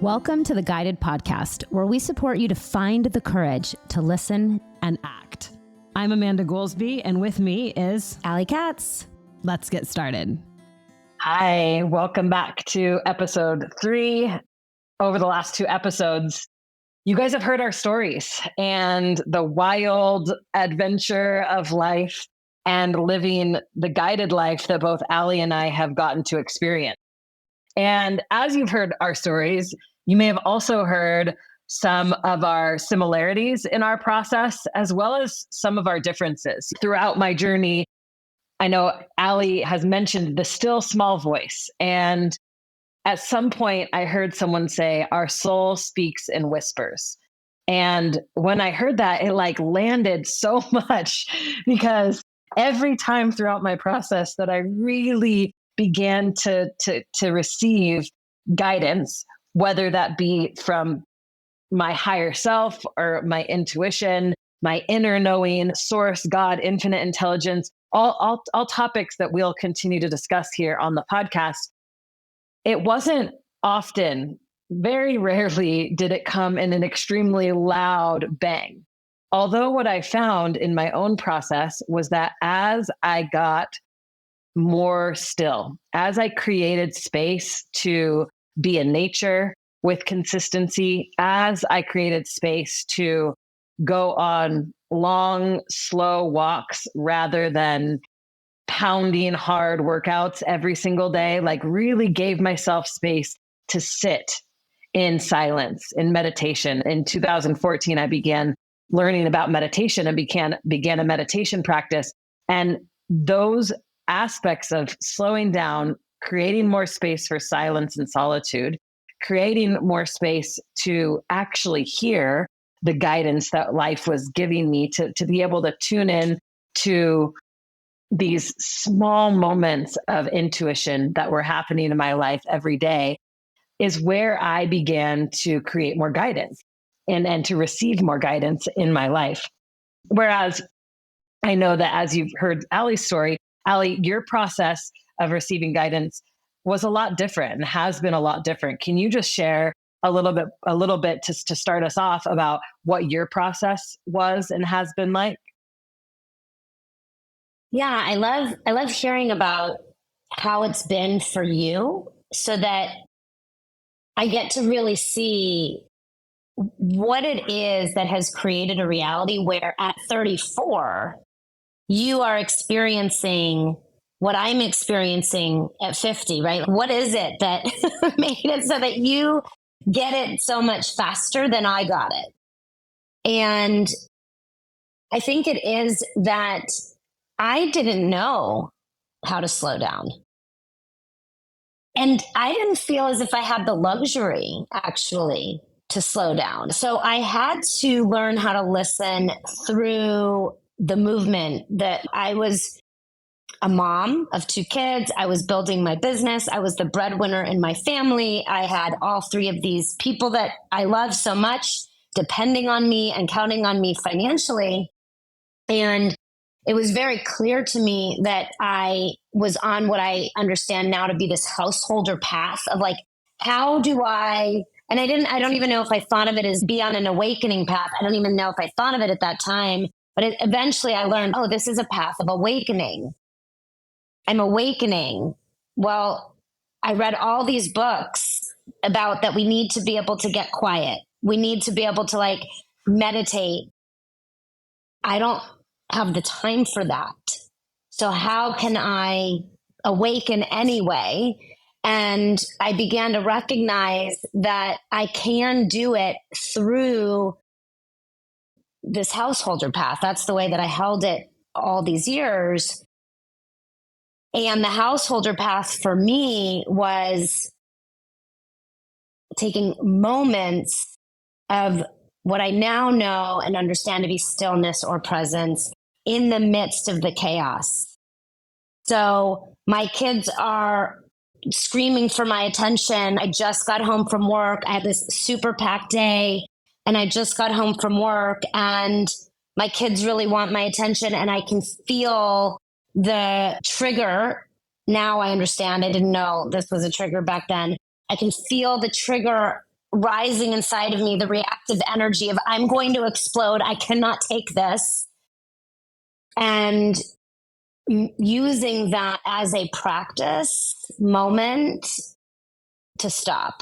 Welcome to the Guided Podcast, where we support you to find the courage to listen and act. I'm Amanda Goolsby, and with me is Katz. Let's get started. Hi, welcome back to episode 3. Over the last 2 episodes, you guys have heard our stories and the wild adventure of life and living the guided life that both Allie and I have gotten to experience. And as you've heard our stories, you may have also heard some of our similarities in our process, as well as some of our differences. Throughout my journey, I know Allie has mentioned the still small voice. And at some point, I heard someone say, our soul speaks in whispers. And when I heard that, it landed so much, because every time throughout my process that I really began to receive guidance, whether that be from my higher self or my intuition, my inner knowing, source, God, infinite intelligence, all topics that we'll continue to discuss here on the podcast. It wasn't often, very rarely did it come in an extremely loud bang. Although what I found in my own process was that as I got more still, as I created space to be in nature with consistency, as I created space to go on long, slow walks rather than pounding hard workouts every single day, really gave myself space to sit in silence, in meditation. In 2014, I began learning about meditation and began a meditation practice. And those aspects of slowing down, creating more space for silence and solitude, creating more space to actually hear the guidance that life was giving me, to be able to tune in to these small moments of intuition that were happening in my life every day, is where I began to create more guidance and to receive more guidance in my life. Whereas I know that as you've heard Allie's story, Allie, your process of receiving guidance was a lot different and has been a lot different. Can you just share a little bit to start us off about what your process was and has been like? Yeah, I love hearing about how it's been for you, so that I get to really see what it is that has created a reality where at 34, you are experiencing what I'm experiencing at 50, right? What is it that made it so that you get it so much faster than I got it? And I think it is that I didn't know how to slow down. And I didn't feel as if I had the luxury, actually, to slow down. So I had to learn how to listen through the movement. That I was a mom of 2 kids. I was building my business. I was the breadwinner in my family. I had all 3 of these people that I love so much depending on me and counting on me financially. And it was very clear to me that I was on what I understand now to be this householder path of how do I, and I don't even know if I thought of it as be on an awakening path. I don't even know if I thought of it at that time, but eventually I learned, oh, this is a path of awakening. I'm awakening. Well, I read all these books about that we need to be able to get quiet. We need to be able to meditate. I don't have the time for that. So how can I awaken anyway? And I began to recognize that I can do it through this householder path. That's the way that I held it all these years. And the householder path for me was taking moments of what I now know and understand to be stillness or presence in the midst of the chaos. So my kids are screaming for my attention. I just got home from work. I had this super packed day, and I just got home from work, and my kids really want my attention, and I can feel the trigger. Now I understand. I didn't know this was a trigger back then. I can feel the trigger rising inside of me, the reactive energy of I'm going to explode. I cannot take this. And using that as a practice moment to stop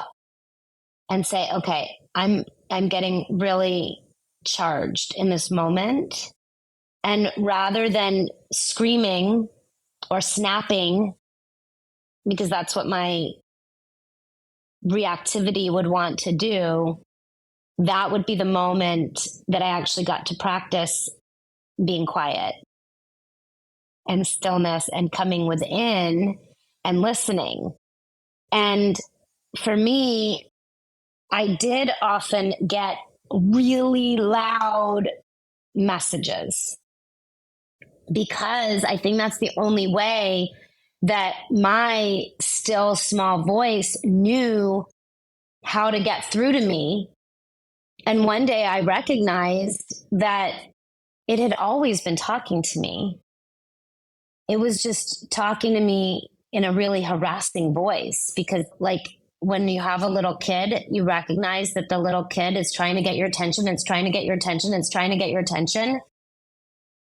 and say, okay, I'm getting really charged in this moment. And rather than screaming or snapping, because that's what my reactivity would want to do, that would be the moment that I actually got to practice being quiet and stillness and coming within and listening. And for me, I did often get really loud messages because I think that's the only way that my still small voice knew how to get through to me. And one day I recognized that it had always been talking to me. It was just talking to me in a really harassing voice because, like, when you have a little kid, you recognize that the little kid is trying to get your attention. It's trying to get your attention. It's trying to get your attention.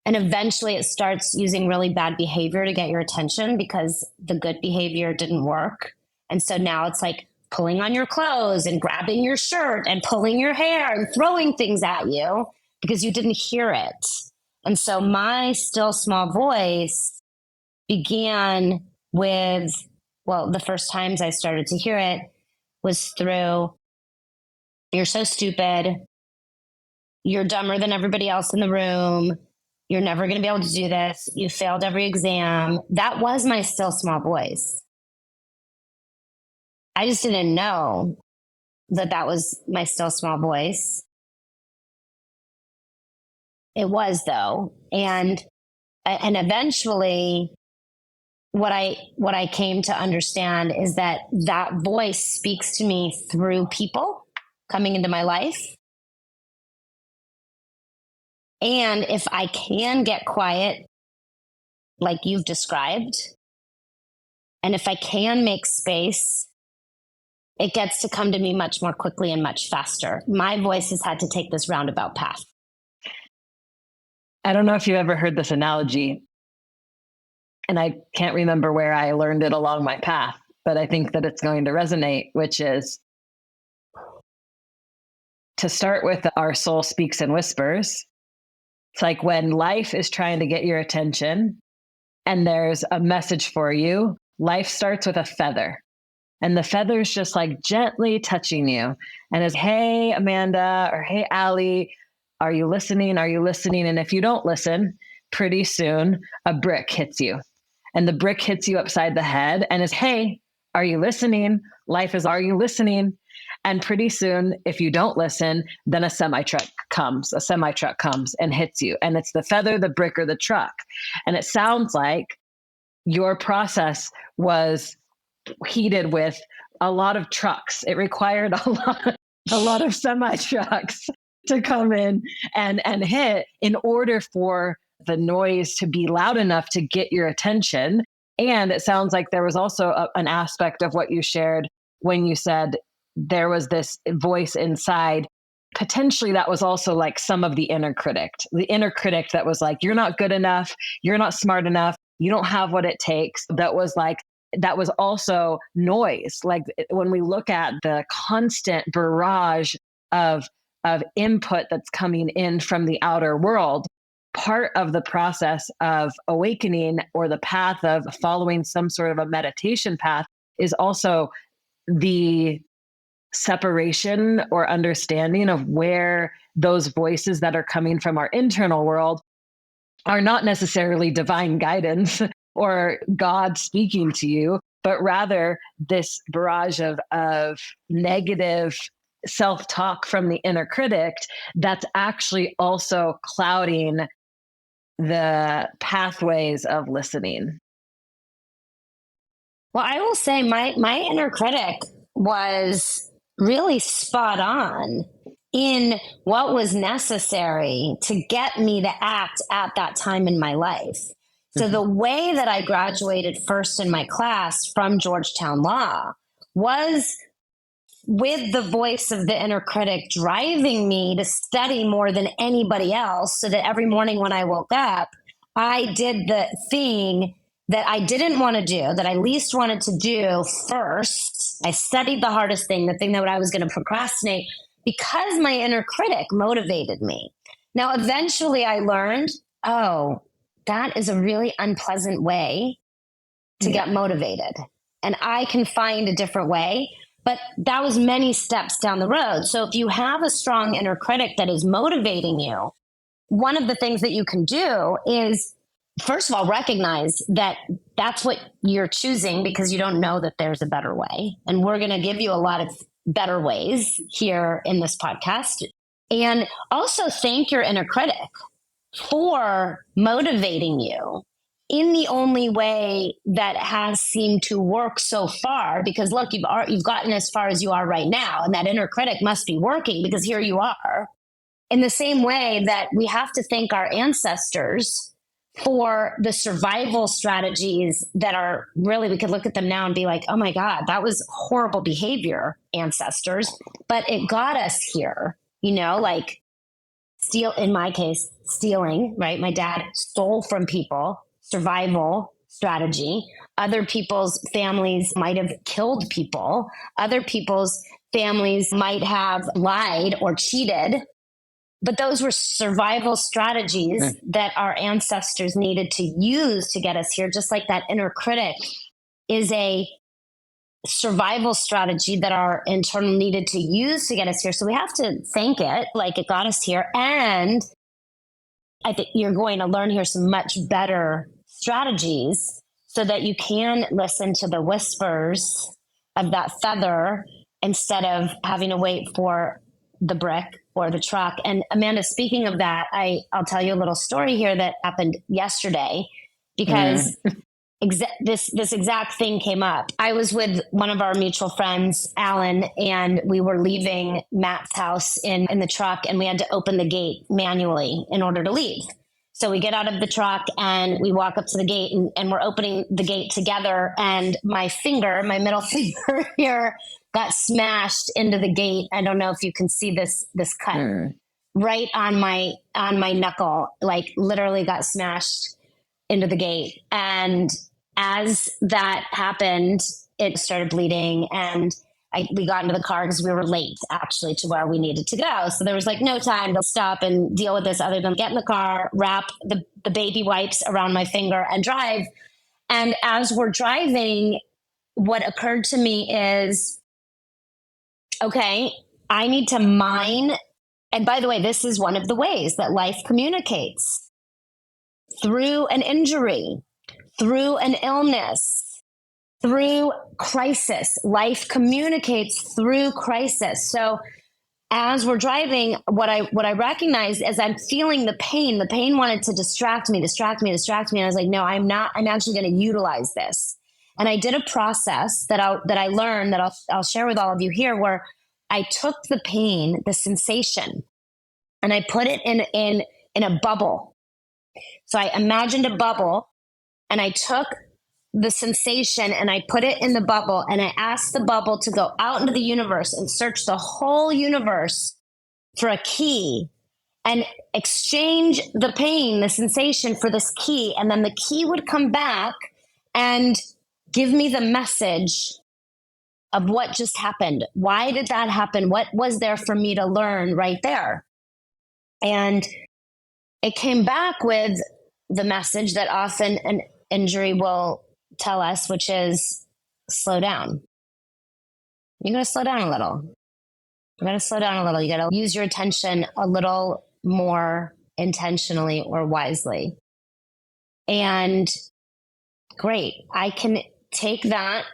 And eventually it starts using really bad behavior to get your attention because the good behavior didn't work. And so now it's like pulling on your clothes and grabbing your shirt and pulling your hair and throwing things at you because you didn't hear it. And so my still small voice began with, well, the first times I started to hear it was through, you're so stupid. You're dumber than everybody else in the room. You're never going to be able to do this. You failed every exam. That was my still small voice. I just didn't know that that was my still small voice. It was, though. And eventually what I came to understand is that that voice speaks to me through people coming into my life. And if I can get quiet, like you've described, and if I can make space, it gets to come to me much more quickly and much faster. My voice has had to take this roundabout path. I don't know if you ever heard this analogy, and I can't remember where I learned it along my path, but I think that it's going to resonate, which is to start with our soul speaks in whispers. It's like when life is trying to get your attention and there's a message for you, life starts with a feather. And the feather's just like gently touching you. And is, hey, Amanda, or hey, Allie, are you listening? Are you listening? And if you don't listen, pretty soon a brick hits you. And the brick hits you upside the head and is, hey, are you listening? Life is, are you listening? And pretty soon, if you don't listen, then a semi truck comes and hits you. And it's the feather, the brick, or the truck. And it sounds like your process was heated with a lot of trucks. It required a lot of semi trucks to come in and hit in order for the noise to be loud enough to get your attention. And it sounds like there was also an aspect of what you shared when you said there was this voice inside. Potentially that was also like some of the inner critic that was like, you're not good enough. You're not smart enough. You don't have what it takes. That was also noise. Like when we look at the constant barrage of input that's coming in from the outer world, part of the process of awakening or the path of following some sort of a meditation path is also the separation or understanding of where those voices that are coming from our internal world are not necessarily divine guidance or God speaking to you, but rather this barrage of negative self-talk from the inner critic that's actually also clouding the pathways of listening. Well, I will say my inner critic was really spot on in what was necessary to get me to act at that time in my life. So the way that I graduated first in my class from Georgetown Law was with the voice of the inner critic driving me to study more than anybody else, so that every morning when I woke up, I did the thing that I didn't want to do, that I least wanted to do first. I studied the hardest thing, the thing that I was going to procrastinate, because my inner critic motivated me. Now, eventually I learned, oh, that is a really unpleasant way to get motivated. And I can find a different way. But that was many steps down the road. So if you have a strong inner critic that is motivating you, one of the things that you can do is, first of all, recognize that that's what you're choosing, because you don't know that there's a better way. And we're going to give you a lot of better ways here in this podcast. And also thank your inner critic for motivating you in the only way that has seemed to work so far. Because look, you've gotten as far as you are right now, and that inner critic must be working, because here you are. In the same way that we have to thank our ancestors for the survival strategies that are really, we could look at them now and be like, oh my God, that was horrible behavior, ancestors, but it got us here, like in my case, stealing, right? My dad stole from people, survival strategy. Other people's families might have killed people. Other people's families might have lied or cheated. But those were survival strategies that our ancestors needed to use to get us here. Just like that inner critic is a survival strategy that our internal needed to use to get us here. So we have to thank it, like it got us here. And I think you're going to learn here some much better strategies so that you can listen to the whispers of that feather instead of having to wait for the brick or the truck. And Amanda, speaking of that, I'll tell you a little story here that happened yesterday, because this exact thing came up. I was with one of our mutual friends, Alan, and we were leaving Matt's house in the truck, and we had to open the gate manually in order to leave. So we get out of the truck and we walk up to the gate, and we're opening the gate together. And my middle finger here, got smashed into the gate. I don't know if you can see this cut right on my knuckle, like literally got smashed into the gate. And as that happened, it started bleeding, and we got into the car because we were late actually to where we needed to go. So there was like no time to stop and deal with this other than get in the car, wrap the baby wipes around my finger and drive. And as we're driving, what occurred to me is, okay, I need to mine. And by the way, this is one of the ways that life communicates: through an injury, through an illness, through crisis. Life communicates through crisis. So as we're driving, what I recognized as I'm feeling the pain wanted to distract me. And I was like, no, I'm actually going to utilize this. And I did a process that I learned that I'll share with all of you here, where I took the pain, the sensation, and I put it in a bubble. So I imagined a bubble, and I took the sensation and I put it in the bubble, and I asked the bubble to go out into the universe and search the whole universe for a key and exchange the pain, the sensation, for this key. And then the key would come back and give me the message of what just happened. Why did that happen? What was there for me to learn right there? And it came back with the message that often an injury will tell us, which is slow down. You got to slow down a little. You got to slow down a little. You got to use your attention a little more intentionally or wisely. And great. I can take that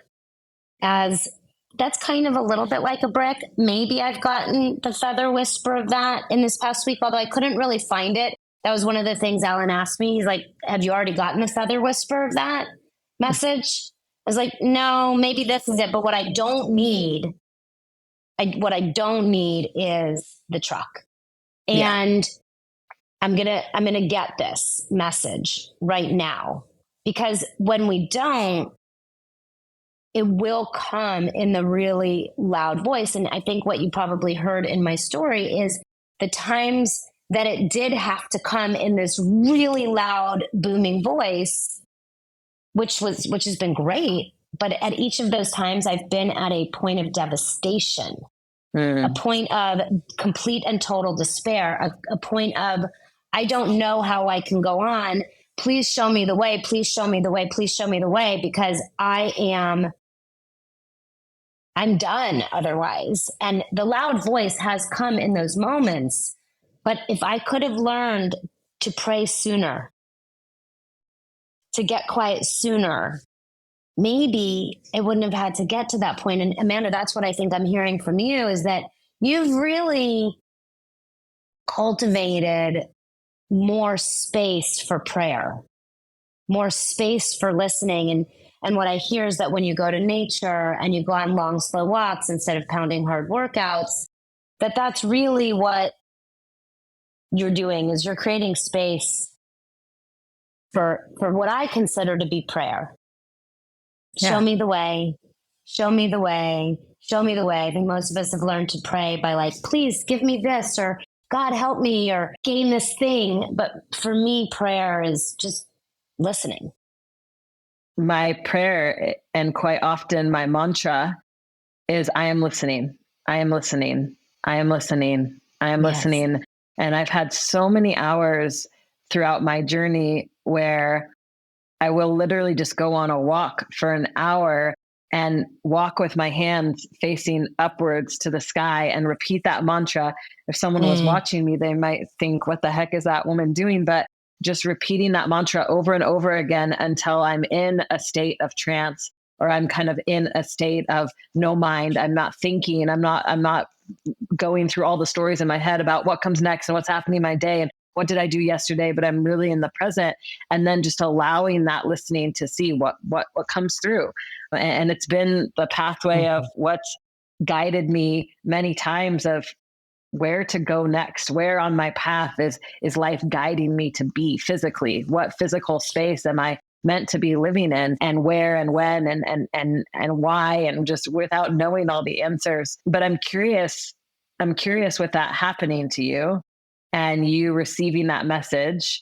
as that's kind of a little bit like a brick. Maybe I've gotten the feather whisper of that in this past week, although I couldn't really find it. That was one of the things Alan asked me. He's like, have you already gotten the feather whisper of that message? I was like, no, maybe this is it. But what I don't need is the truck. And I'm going to get this message right now, because when we don't, it will come in the really loud voice. And I think what you probably heard in my story is the times that it did have to come in this really loud, booming voice, which has been great. But at each of those times, I've been at a point of devastation, a point of complete and total despair, a point of, I don't know how I can go on. Please show me the way. Please show me the way. Please show me the way, because I'm done otherwise. And the loud voice has come in those moments. But if I could have learned to pray sooner, to get quiet sooner, maybe it wouldn't have had to get to that point. And Amanda, that's what I think I'm hearing from you, is that you've really cultivated more space for prayer, more space for listening. And what I hear is that when you go to nature and you go on long, slow walks instead of pounding hard workouts, that's really what you're doing, is you're creating space for what I consider to be prayer. Yeah. Show me the way, show me the way, show me the way. I think most of us have learned to pray by like, please give me this, or God help me, or gain this thing. But for me, prayer is just listening. My prayer, and quite often my mantra, is I am listening. I am listening. I am listening. I am listening. And I've had so many hours throughout my journey where I will literally just go on a walk for an hour and walk with my hands facing upwards to the sky and repeat that mantra. If someone was watching me, they might think, what the heck is that woman doing? But just repeating that mantra over and over again until I'm in a state of trance, or I'm kind of in a state of no mind. I'm not thinking. I'm not going through all the stories in my head about what comes next and what's happening in my day and what did I do yesterday, but I'm really in the present. And then just allowing that listening to see what comes through. And it's been the pathway of what's guided me many times of where to go next, where on my path is life guiding me to be physically, what physical space am I meant to be living in, and where and when and why, and just without knowing all the answers. But I'm curious with that happening to you and you receiving that message,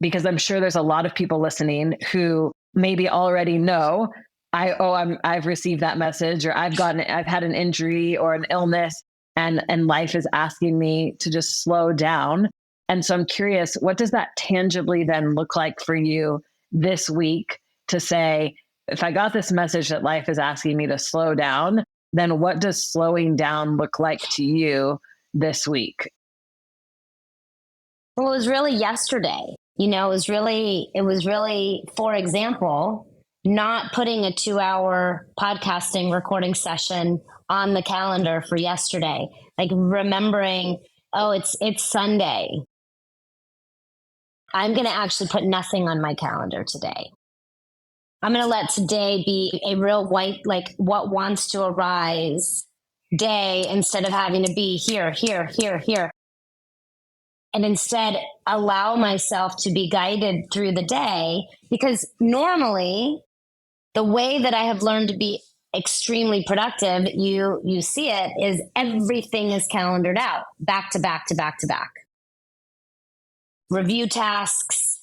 because I'm sure there's a lot of people listening who maybe already know, I've received that message, or I've had an injury or an illness, and life is asking me to just slow down. And so I'm curious, what does that tangibly then look like for you this week to say, if I got this message that life is asking me to slow down, then what does slowing down look like to you this week? Well, it was really yesterday. It was really, for example, not putting a 2-hour podcasting recording session on the calendar for yesterday, like remembering, it's Sunday. I'm going to actually put nothing on my calendar today. I'm going to let today be a real white, like what wants to arise day, instead of having to be here. And instead allow myself to be guided through the day, because normally the way that I have learned to be extremely productive, you see it, is everything is calendared out, back to back to back to back. Review tasks,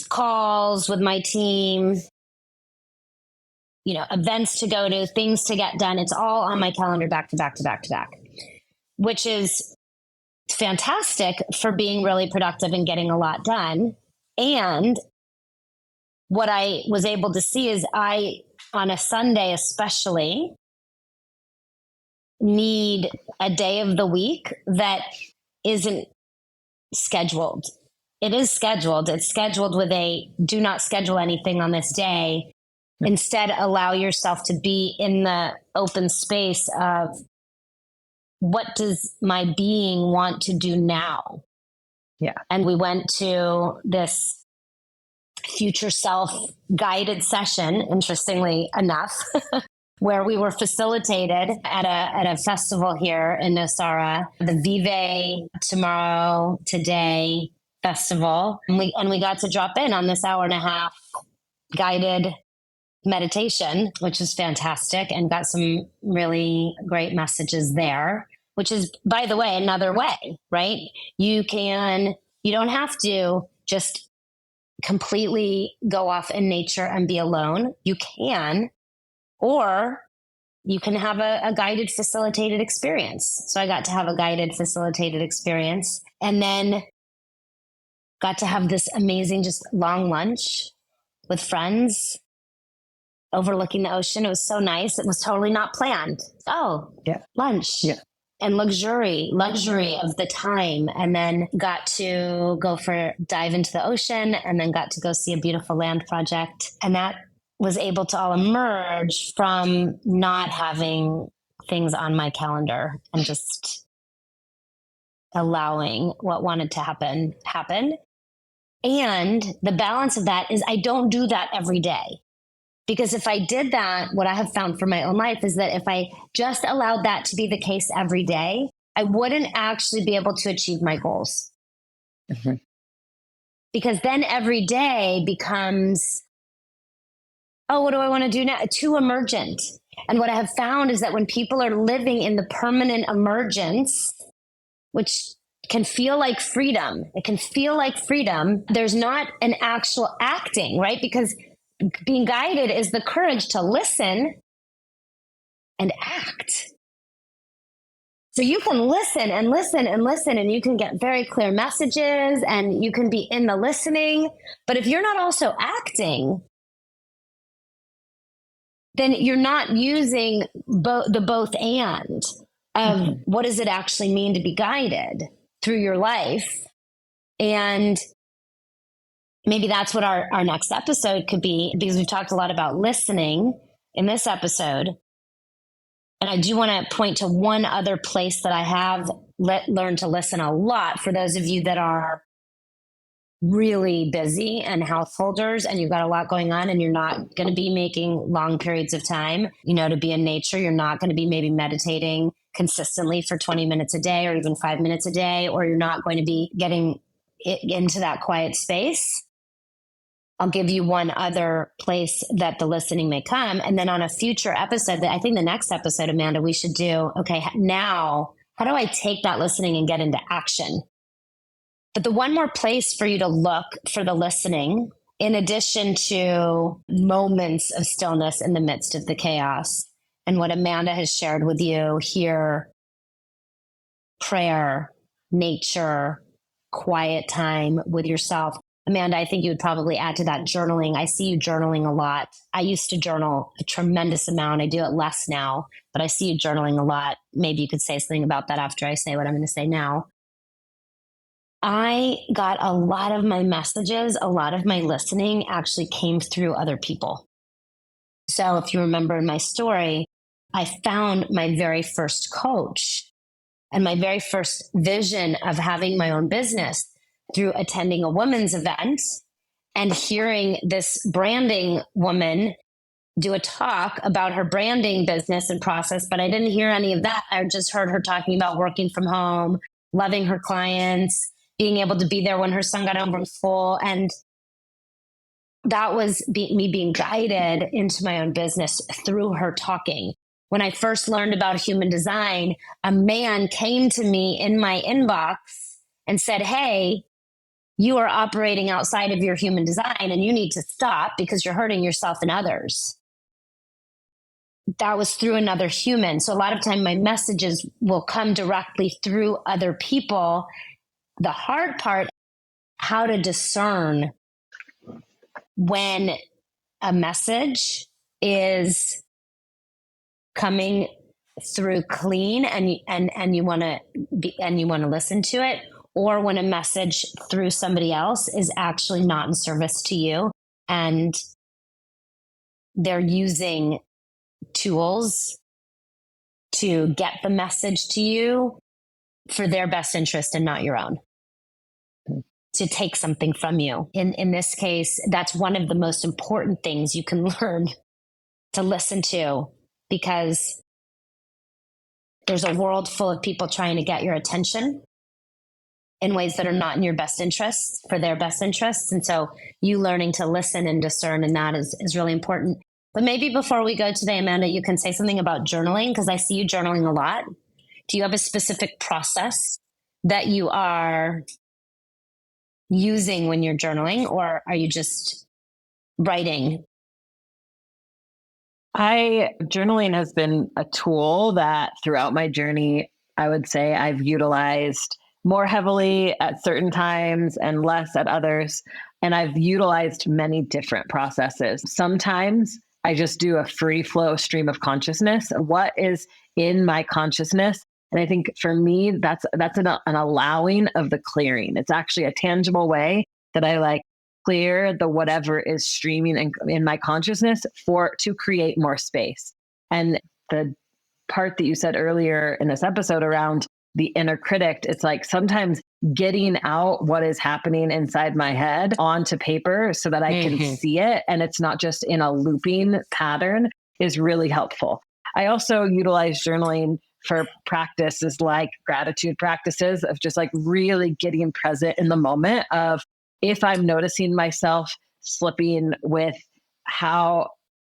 calls with my team, events to go to, things to get done. It's all on my calendar, back to back to back to back, which is fantastic for being really productive and getting a lot done. And what I was able to see is on a Sunday especially, need a day of the week that isn't scheduled. It is scheduled. It's scheduled with a do not schedule anything on this day. Instead, allow yourself to be in the open space of, what does my being want to do now? Yeah. And we went to this future self guided session, interestingly enough, where we were facilitated at a festival here in Nosara, the Vive Tomorrow Today Festival. And we got to drop in on this hour and a half guided meditation, which was fantastic, and got some really great messages there, which is, by the way, another way, right? You don't have to just completely go off in nature and be alone. You can, or you can have a guided facilitated experience. So I got to have a guided facilitated experience, and then got to have this amazing, just long lunch with friends overlooking the ocean. It was so nice. It was totally not planned. Oh, yeah, lunch. Yeah. And luxury of the time. And then got to dive into the ocean, and then got to go see a beautiful land project. And that was able to all emerge from not having things on my calendar and just allowing what wanted to happen. And the balance of that is I don't do that every day. Because if I did that, what I have found for my own life is that if I just allowed that to be the case every day, I wouldn't actually be able to achieve my goals. Mm-hmm. Because then every day becomes, oh, what do I want to do now? Too emergent. And what I have found is that when people are living in the permanent emergence, which can feel like freedom, there's not an actual acting, right? Because being guided is the courage to listen and act. So you can listen and listen and listen, and you can get very clear messages, and you can be in the listening. But if you're not also acting, then you're not using the both and of what does it actually mean to be guided through your life. And maybe that's what our next episode could be, because we've talked a lot about listening in this episode. And I do want to point to one other place that I have learned to listen a lot for those of you that are really busy and householders, and you've got a lot going on, and you're not going to be making long periods of time, to be in nature. You're not going to be maybe meditating consistently for 20 minutes a day or even 5 minutes a day, or you're not going to be getting into that quiet space. I'll give you one other place that the listening may come. And then on a future episode, I think the next episode, Amanda, we should do, okay, now, how do I take that listening and get into action? But the one more place for you to look for the listening, in addition to moments of stillness in the midst of the chaos, and what Amanda has shared with you here, prayer, nature, quiet time with yourself. Amanda, I think you would probably add to that journaling. I see you journaling a lot. I used to journal a tremendous amount. I do it less now, but I see you journaling a lot. Maybe you could say something about that after I say what I'm going to say now. I got a lot of my messages, a lot of my listening actually came through other people. So if you remember in my story, I found my very first coach and my very first vision of having my own business through attending a women's event and hearing this branding woman do a talk about her branding business and process. But I didn't hear any of that. I just heard her talking about working from home, loving her clients, being able to be there when her son got home from school. And that was me being guided into my own business through her talking. When I first learned about human design, a man came to me in my inbox and said, hey, you are operating outside of your human design and you need to stop because you're hurting yourself and others. That was through another human. So a lot of time my messages will come directly through other people. The hard part, how to discern when a message is coming through clean and you want to listen to it, or when a message through somebody else is actually not in service to you and they're using tools to get the message to you for their best interest and not your own, to take something from you. In this case, that's one of the most important things you can learn to listen to, because there's a world full of people trying to get your attention in ways that are not in your best interests, for their best interests. And so you learning to listen and discern, and that is really important. But maybe before we go today, Amanda, you can say something about journaling, because I see you journaling a lot. Do you have a specific process that you are using when you're journaling, or are you just writing? Journaling has been a tool that throughout my journey, I would say I've utilized more heavily at certain times and less at others. And I've utilized many different processes. Sometimes I just do a free flow stream of consciousness. What is in my consciousness? And I think for me, that's an allowing of the clearing. It's actually a tangible way that I like clear the whatever is streaming in my consciousness to create more space. And the part that you said earlier in this episode around the inner critic, it's like sometimes getting out what is happening inside my head onto paper so that I can see it, and it's not just in a looping pattern, is really helpful. I also utilize journaling for practices like gratitude practices of just like really getting present in the moment of, if I'm noticing myself slipping with how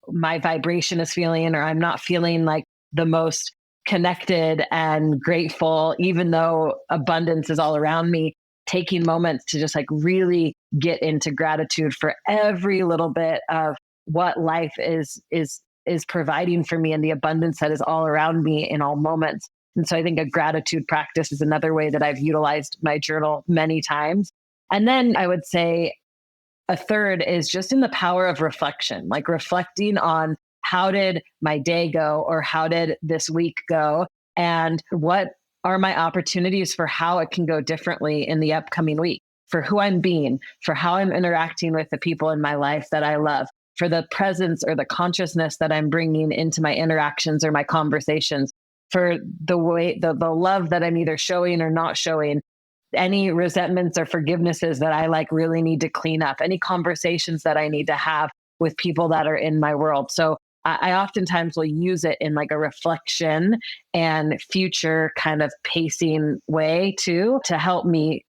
my vibration is feeling, or I'm not feeling like the most connected and grateful, even though abundance is all around me, taking moments to just like really get into gratitude for every little bit of what life is providing for me and the abundance that is all around me in all moments. And so I think a gratitude practice is another way that I've utilized my journal many times. And then I would say a third is just in the power of reflection, like reflecting on how did my day go, or how did this week go, and what are my opportunities for how it can go differently in the upcoming week, for who I'm being, for how I'm interacting with the people in my life that I love, for the presence or the consciousness that I'm bringing into my interactions or my conversations, for the way, the love that I'm either showing or not showing, any resentments or forgivenesses that I like really need to clean up, any conversations that I need to have with people that are in my world. So I oftentimes will use it in like a reflection and future kind of pacing way too, to help me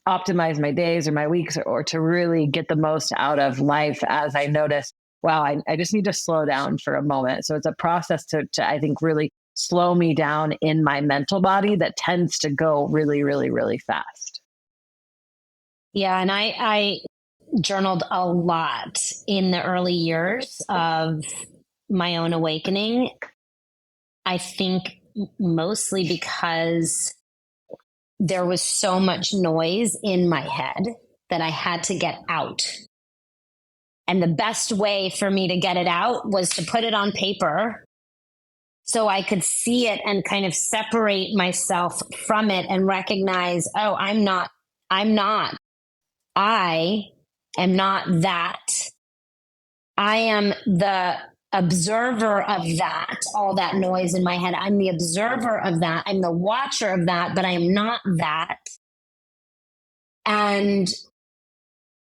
optimize my days or my weeks, or to really get the most out of life as I notice, wow, I just need to slow down for a moment. So it's a process to I think really slow me down in my mental body that tends to go really, really, really fast. Yeah. And I journaled a lot in the early years of my own awakening. I think mostly because there was so much noise in my head that I had to get out. And the best way for me to get it out was to put it on paper so I could see it and kind of separate myself from it and recognize, oh, I am not that. I am the observer of that, all that noise in my head. I'm the observer of that. I'm the watcher of that, but I am not that. And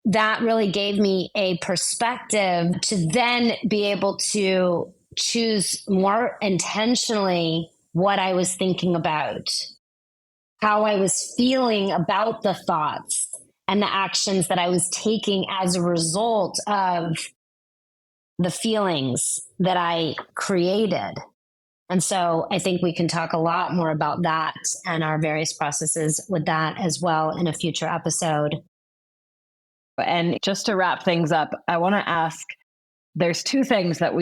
that really gave me a perspective to then be able to choose more intentionally what I was thinking about, how I was feeling about the thoughts and the actions that I was taking as a result of the feelings that I created. And so I think we can talk a lot more about that and our various processes with that as well in a future episode. And just to wrap things up, I want to ask, there's two things that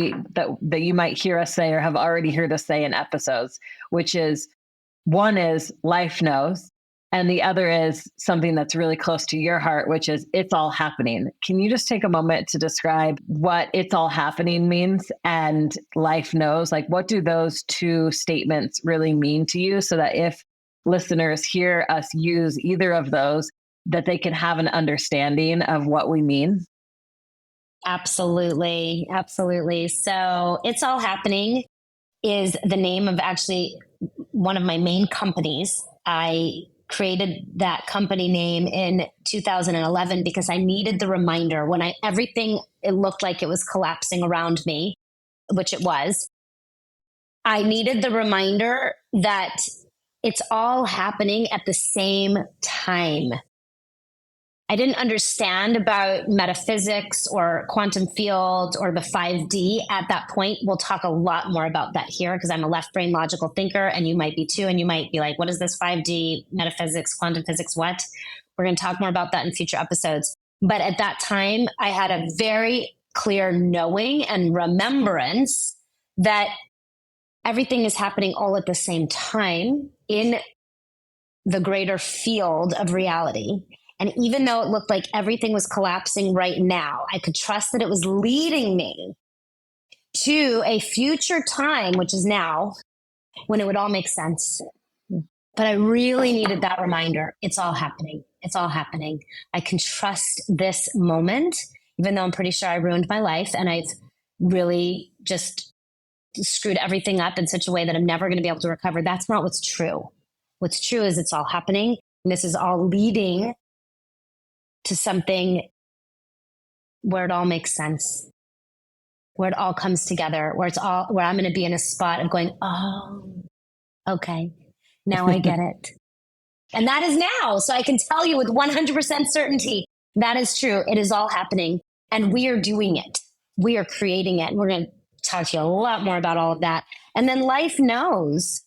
you might hear us say or have already heard us say in episodes, which is, one is life knows, and the other is something that's really close to your heart, which is it's all happening. Can you just take a moment to describe what it's all happening means and life knows? Like, what do those two statements really mean to you, so that if listeners hear us use either of those, that they can have an understanding of what we mean? Absolutely. Absolutely. So It's All Happening is the name of actually one of my main companies. I created that company name in 2011 because I needed the reminder when everything, it looked like it was collapsing around me, which it was. I needed the reminder that it's all happening at the same time. I didn't understand about metaphysics or quantum fields or the 5D at that point. We'll talk a lot more about that here because I'm a left brain logical thinker and you might be too. And you might be like, what is this 5D, metaphysics, quantum physics, what? We're going to talk more about that in future episodes. But at that time, I had a very clear knowing and remembrance that everything is happening all at the same time in the greater field of reality. And even though it looked like everything was collapsing right now, I could trust that it was leading me to a future time, which is now, when it would all make sense. But I really needed that reminder. It's all happening. It's all happening. I can trust this moment, even though I'm pretty sure I ruined my life and I've really just screwed everything up in such a way that I'm never going to be able to recover. That's not what's true. What's true is it's all happening. And this is all leading to something where it all makes sense, where it all comes together, where I'm going to be in a spot of going, oh, okay, now I get it. And that is now. So I can tell you with 100% certainty, that is true. It is all happening and we are doing it. We are creating it. And we're going to talk to you a lot more about all of that. And then life knows.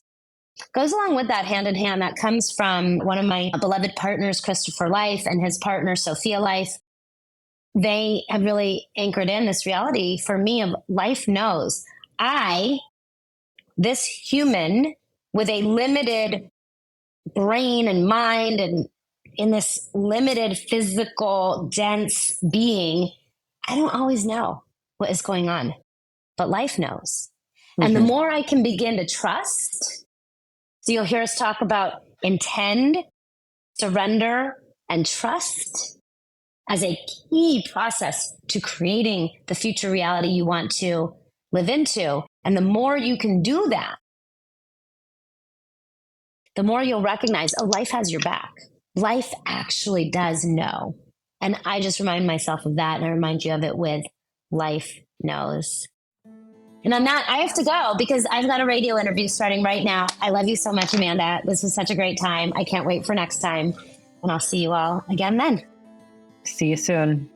Goes along with that hand in hand. That comes from one of my beloved partners, Christopher Life, and his partner, Sophia Life. They have really anchored in this reality for me of life knows. This human with a limited brain and mind and in this limited physical, dense being, I don't always know what is going on, but life knows. Mm-hmm. And the more I can begin to trust, so you'll hear us talk about intend, surrender, and trust as a key process to creating the future reality you want to live into. And the more you can do that, the more you'll recognize, oh, life has your back. Life actually does know. And I just remind myself of that, and I remind you of it with life knows. And on that, I have to go because I've got a radio interview starting right now. I love you so much, Amanda. This was such a great time. I can't wait for next time. And I'll see you all again then. See you soon.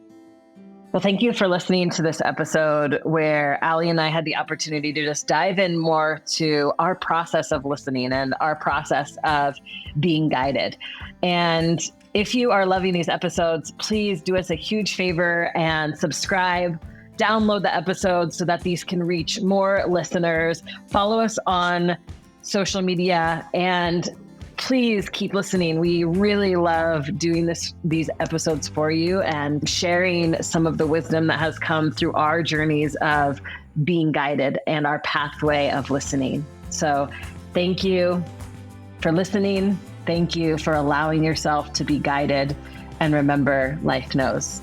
Well, thank you for listening to this episode where Ali and I had the opportunity to just dive in more to our process of listening and our process of being guided. And if you are loving these episodes, please do us a huge favor and subscribe. Download the episodes so that these can reach more listeners. Follow us on social media and please keep listening. We really love doing these episodes for you and sharing some of the wisdom that has come through our journeys of being guided and our pathway of listening. So thank you for listening. Thank you for allowing yourself to be guided. And remember, life knows.